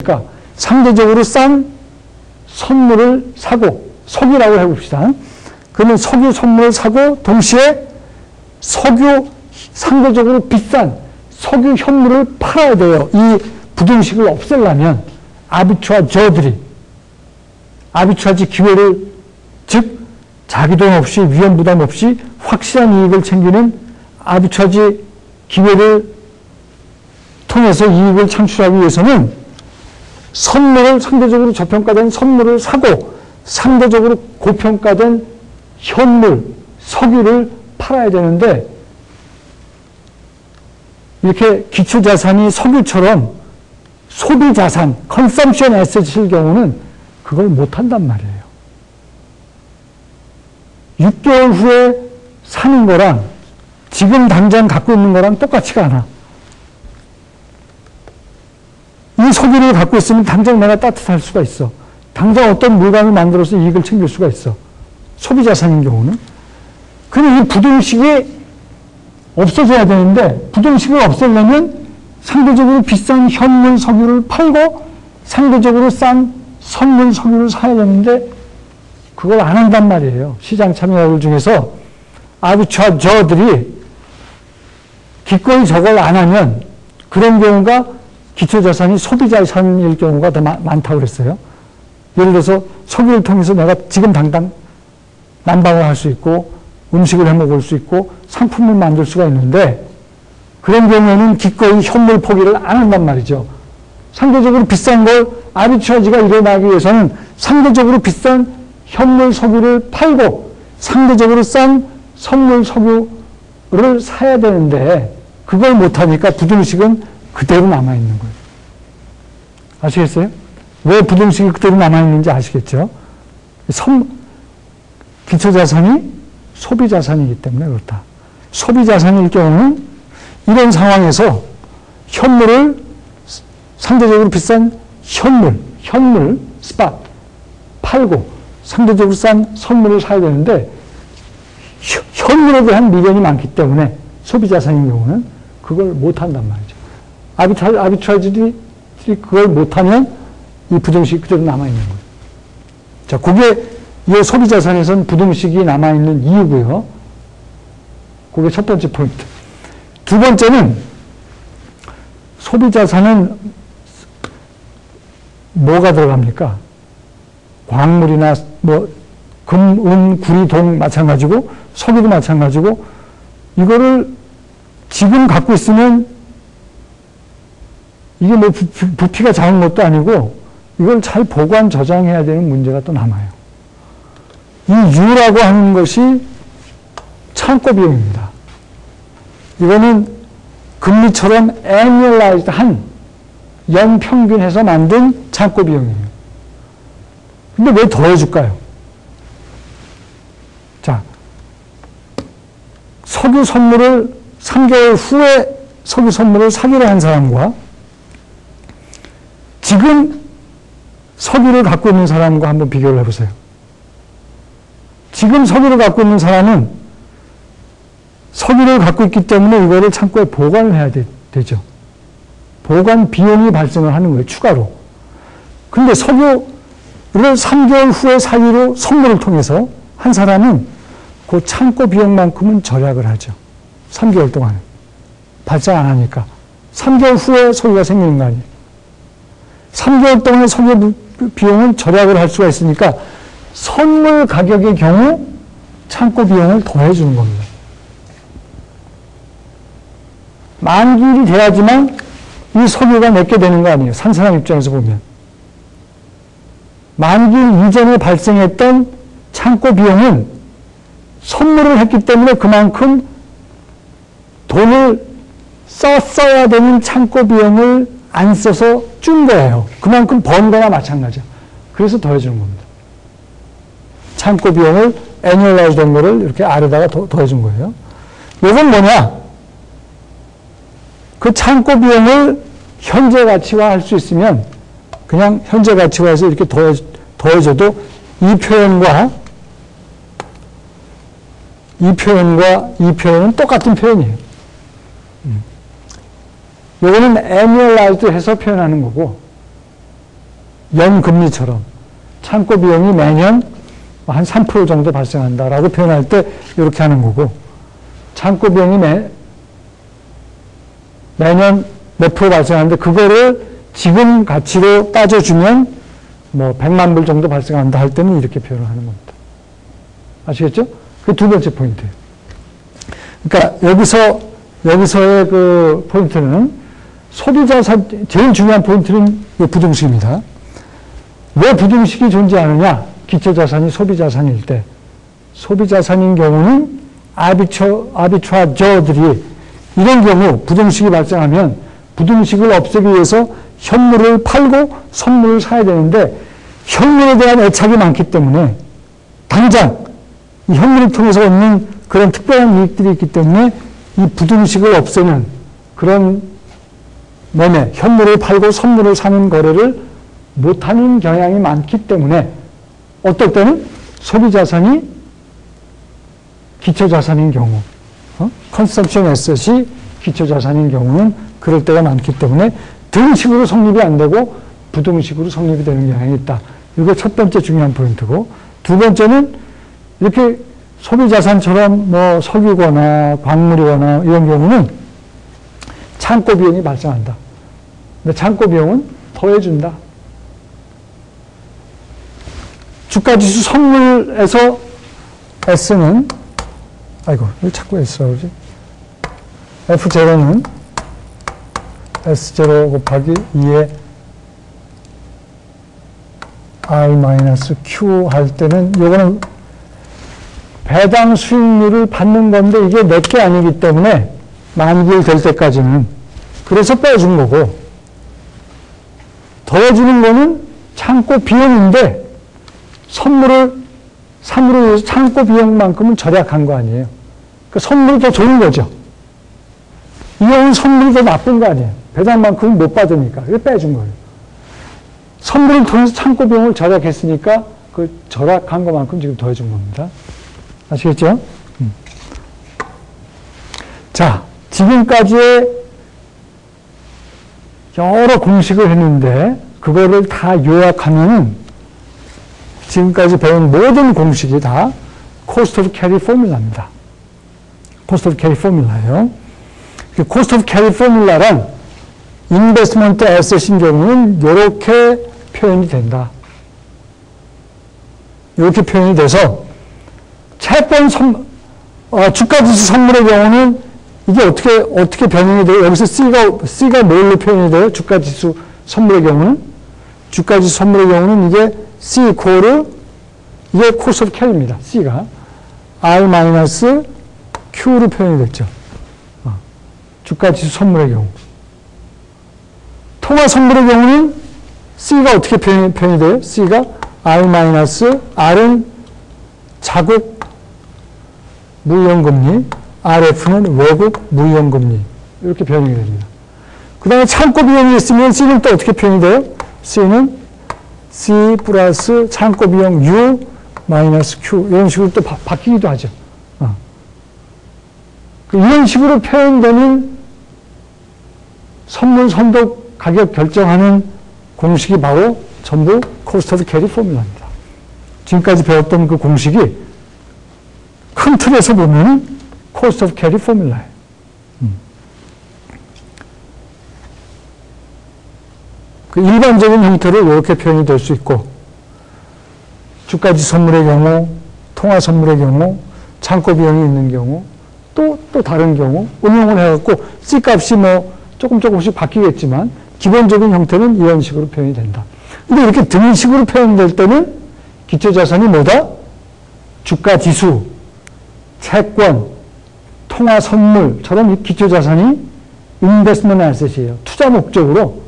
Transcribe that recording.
그러니까 상대적으로 싼 선물을 사고, 석유라고 해봅시다. 그러면 석유 선물을 사고 동시에 석유 상대적으로 비싼 석유 현물을 팔아야 돼요. 이 부동식을 없애려면 아비트라저들이 아비트라지 기회를, 즉 자기 돈 없이 위험 부담 없이 확실한 이익을 챙기는 아비트라지 기회를 통해서 이익을 창출하기 위해서는 선물을, 상대적으로 저평가된 선물을 사고 상대적으로 고평가된 현물, 석유를 팔아야 되는데, 이렇게 기초자산이 석유처럼 소비자산, 컨섬션 에셋일 경우는 그걸 못한단 말이에요. 6개월 후에 사는 거랑 지금 당장 갖고 있는 거랑 똑같지가 않아. 이 석유를 갖고 있으면 당장 내가 따뜻할 수가 있어. 당장 어떤 물건을 만들어서 이익을 챙길 수가 있어. 소비자산인 경우는. 근데 이 부동식이 없어져야 되는데, 부동식을 없애려면 상대적으로 비싼 현물 석유를 팔고 상대적으로 싼 선물 석유를 사야 되는데 그걸 안 한단 말이에요. 시장 참여자들 중에서 아비트라저들이 기꺼이 저걸 안 하면 그런 경우가 기초자산이 소비자산일 경우가 더 많다고 그랬어요. 예를 들어서 석유를 통해서 내가 지금 당장 난방을 할 수 있고 음식을 해 먹을 수 있고 상품을 만들 수가 있는데, 그런 경우에는 기꺼이 현물 포기를 안 한단 말이죠. 상대적으로 비싼 걸 아비트라지가 일어나기 위해서는 상대적으로 비싼 현물 석유를 팔고 상대적으로 싼 선물 석유를 사야 되는데 그걸 못하니까 부동식은 그대로 남아있는 거예요. 아시겠어요? 왜 부동식이 그대로 남아있는지 아시겠죠? 기초자산이 소비자산이기 때문에 그렇다. 소비자산일 경우는 이런 상황에서 현물을 상대적으로 비싼 현물, 스팟, 팔고 상대적으로 싼 선물을 사야 되는데 현물에 대한 미련이 많기 때문에 소비자산인 경우는 그걸 못한단 말이죠. 아비트라지들이 그걸 못하면 이 부동식이 그대로 남아있는 거예요. 자, 그게 이 소비자산에서는 부동식이 남아있는 이유고요. 그게 첫 번째 포인트. 두 번째는 소비자산은 뭐가 들어갑니까? 광물이나 뭐 금, 은, 구리, 동 마찬가지고 석유도 마찬가지고 이거를 지금 갖고 있으면 이게 뭐 부피가 작은 것도 아니고 이걸 잘 보관 저장해야 되는 문제가 또 남아요. 이 U라고 하는 것이 창고 비용입니다. 이거는 금리처럼 annualized 연평균해서 만든 창고 비용이에요. 근데 왜 더해줄까요? 자, 석유 선물을 3개월 후에 석유 선물을 사기로 한 사람과 지금 석유를 갖고 있는 사람과 한번 비교를 해보세요. 지금 석유를 갖고 있는 사람은 석유를 갖고 있기 때문에 이거를 창고에 보관을 해야 되죠. 보관 비용이 발생을 하는 거예요, 추가로. 근데 석유를 3개월 후에 사기로 선물을 통해서 한 사람은 그 창고 비용만큼은 절약을 하죠. 3개월 동안. 발생 안 하니까. 3개월 후에 석유가 생기는 거 아니에요. 3개월 동안의 석유 비용은 절약을 할 수가 있으니까 선물 가격의 경우 창고 비용을 더해주는 겁니다. 만기일이 돼야지만 이 석유가 내게 되는 거 아니에요. 산 사람 입장에서 보면. 만기일 이전에 발생했던 창고 비용은 선물을 했기 때문에 그만큼 돈을 썼어야 되는 창고 비용을 안 써서 준 거예요. 그만큼 번 거나 마찬가지야. 그래서 더해주는 겁니다. 창고 비용을 annualize 된 거를 이렇게 아래다가 더해준 거예요. 이건 뭐냐? 그 창고 비용을 현재 가치화 할 수 있으면 그냥 현재 가치화해서 이렇게 더해줘도 이 표현과 이 표현은 똑같은 표현이에요. 이거는 annualized 해서 표현하는 거고 연금리처럼 창고 비용이 매년 한 3% 정도 발생한다라고 표현할 때 이렇게 하는 거고, 창고 비용이 매년 몇 프로 발생하는데 그거를 지금 가치로 따져주면 뭐 100만 불 정도 발생한다 할 때는 이렇게 표현을 하는 겁니다. 아시겠죠? 그 두 번째 포인트예요. 그러니까 여기서의 그 포인트는 소비자산, 제일 중요한 포인트는 부등식입니다. 왜 부등식이 존재하느냐? 기초자산이 소비자산일 때. 소비자산인 경우는 아비트라저들이 이런 경우 부등식이 발생하면 부등식을 없애기 위해서 현물을 팔고 선물을 사야 되는데 현물에 대한 애착이 많기 때문에 당장 이 현물을 통해서 얻는 그런 특별한 이익들이 있기 때문에 이 부등식을 없애는 그런 매매, 현물을 팔고 선물을 사는 거래를 못하는 경향이 많기 때문에 어떨 때는 소비자산이 기초자산인 경우, 컨섬션 에셋이 기초자산인 경우는 그럴 때가 많기 때문에 등식으로 성립이 안 되고 부등식으로 성립이 되는 경향이 있다. 이게 첫 번째 중요한 포인트고, 두 번째는 이렇게 소비자산처럼 뭐 석유거나 광물이거나 이런 경우는 창고 비용이 발생한다. 근데 창고 비용은 더해준다. 주가지수 선물에서 S는, 아이고, 왜 자꾸 S라고 그러지? F0는 S0 곱하기 2에 R-Q 할 때는 요거는 배당 수익률을 받는 건데 이게 내게 아니기 때문에 만기일 때까지는 그래서 빼준 거고, 더해주는 거는 창고 비용인데 선물을 위해서 창고 비용만큼은 절약한 거 아니에요. 그 선물이 더 좋은 거죠. 이 경우는 선물이 더 나쁜 거 아니에요. 배당만큼은 못 받으니까. 이거 빼준 거예요. 선물을 통해서 창고 비용을 절약했으니까 그 절약한 것만큼 지금 더해준 겁니다. 아시겠죠? 자, 지금까지의 여러 공식을 했는데 그거를 다 요약하면은 지금까지 배운 모든 공식이 다 cost of carry 포뮬라입니다. cost of carry 포뮬라예요. cost of carry 포뮬라란 인베스트먼트 에셋인 경우는 이렇게 표현이 된다. 이렇게 표현이 돼서 채권 주가지수 선물의 경우는 이게 어떻게 변형이 돼요? 여기서 C가 뭘로 표현이 돼요? 주가지수 선물의 경우는? 주가지수 선물의 경우는 이게 C 이코르, 이게 cost of carry입니다. C가. R-Q로 표현이 됐죠. 주가지수 선물의 경우. 통화 선물의 경우는 C가 어떻게 표현이 돼요? C가 R-R은 자국 무이연금리, RF는 외국 무이연금리. 이렇게 변형이 됩니다. 그 다음에 창고 비용이 있으면 C는 또 어떻게 표현이 돼요? C는 C 플러스 창고 비용 U 마이너스 Q. 이런 식으로 또 바뀌기도 하죠. 이런 식으로 표현되는 선물 선독 가격 결정하는 공식이 바로 전부 cost of carry 포뮬라입니다. 지금까지 배웠던 그 공식이 큰 틀에서 보면 cost of carry 포뮬라예요. 그 일반적인 형태로 이렇게 표현이 될 수 있고, 주가지 선물의 경우, 통화 선물의 경우, 창고 비용이 있는 경우, 또 다른 경우, 응용을 해갖고 C값이 뭐 조금씩 바뀌겠지만, 기본적인 형태는 이런 식으로 표현이 된다. 근데 이렇게 등식으로 표현될 때는 기초자산이 뭐다? 주가지수, 채권, 통화 선물처럼 이 기초자산이 인베스트먼트 에셋이에요. 투자 목적으로